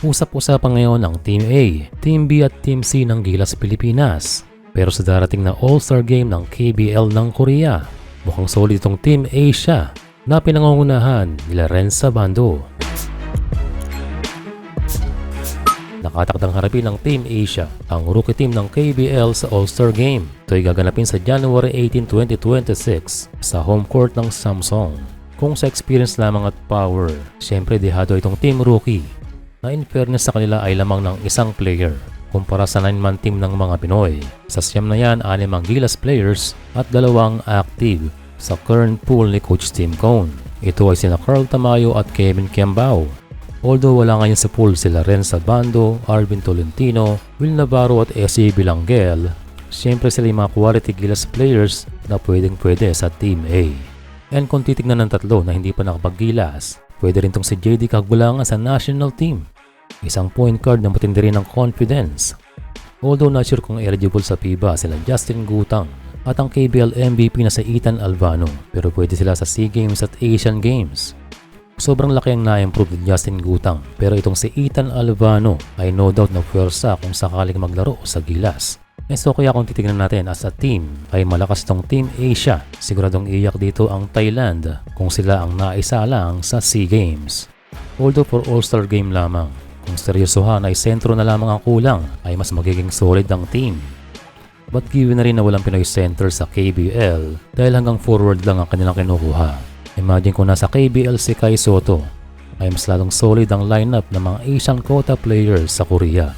Usap-usapan ngayon ang Team A, Team B at Team C ng Gilas Pilipinas. Pero sa darating na All-Star Game ng KBL ng Korea, mukhang solid itong Team Asia na pinangungunahan nila Renza Bando. Nakatakdang harapin ng Team Asia ang rookie team ng KBL sa All-Star Game. Ito ay gaganapin sa January 18, 2026 sa home court ng Samsung. Kung sa experience lamang at power, syempre dehado itong team rookie na in fairness sa kanila ay lamang ng isang player kumpara sa 9-man team ng mga Pinoy. Sa siyam na yan, 6 ang Gilas players at 2 active sa current pool ni Coach Tim Cone. Ito ay sina Carl Tamayo at Kevin Kiambao. Although wala ngayon sa pool sila Renza Bando, Arvin Tolentino, Will Navarro at S.A. Bilanguel, siyempre sila yung mga quality Gilas players na pwedeng-pwede sa Team A. And kung titignan ng tatlo na hindi pa nakapag-Gilas, pwede rin tong si JD Cagulangan sa national team. Isang point guard na matindi rin ng confidence. Although not sure kung eligible sa FIBA sila Justin Gutang at ang KBL MVP na si Ethan Albano, pero pwede sila sa SEA Games at Asian Games. Sobrang laki ang na-improve ni Justin Gutang, pero itong si Ethan Albano ay no doubt na pwersa kung sakaling maglaro sa Gilas. So kaya kung titignan natin as a team ay malakas tong Team Asia. Siguradong iyak dito ang Thailand kung sila ang naisa lang sa SEA Games. Although for All-Star Game lamang, kung seryosohan ay sentro na lamang ang kulang ay mas magiging solid ang team. But given na rin na walang Pinoy center sa KBL dahil hanggang forward lang ang kanilang kinukuha. Imagine kung nasa KBL si Kai Soto ay mas lalong solid ang lineup ng mga Asian quota players sa Korea.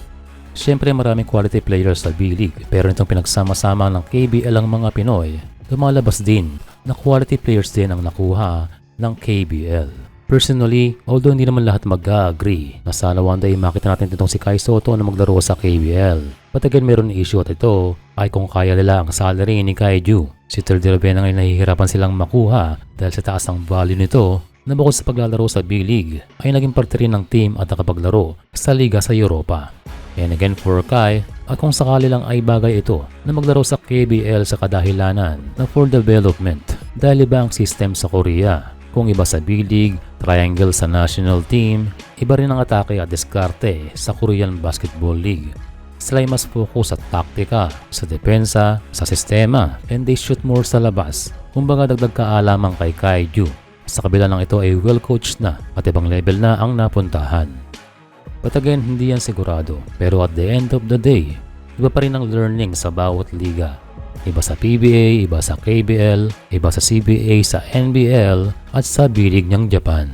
Siyempre maraming quality players sa B-League pero nitong pinagsama-sama ng KBL ang mga Pinoy, lumalabas din na quality players din ang nakuha ng KBL. Personally, although hindi naman lahat mag-agree na sana one day makita natin itong si Kai Soto na maglaro sa KBL. But again, meron issue at ito ay kung kaya nila ang salary ni Kaiju. Si third year na ngayon nahihirapan silang makuha dahil sa taas ng value nito na bukod sa paglalaro sa B-League ay naging parte rin ng team at nakapaglaro sa liga sa Europa. And again for Kai, at kung sakali lang ay bagay ito na maglaro sa KBL sa kadahilanan na for development dahil iba ang system sa Korea. Kung iba sa B-League, triangle sa national team, iba rin ang atake at diskarte sa Korean Basketball League. Sila ay mas focus sa taktika, sa depensa, sa sistema, and they shoot more sa labas. Kumbaga dagdag kaalaman kay Kaiju. Sa kabila ng ito ay well-coached na at ibang level na ang napuntahan. But again, hindi yan sigurado. Pero at the end of the day, iba pa rin ang learning sa bawat liga. Iba sa PBA, iba sa KBL, iba sa CBA, sa NBL, at sa B-League ng Japan.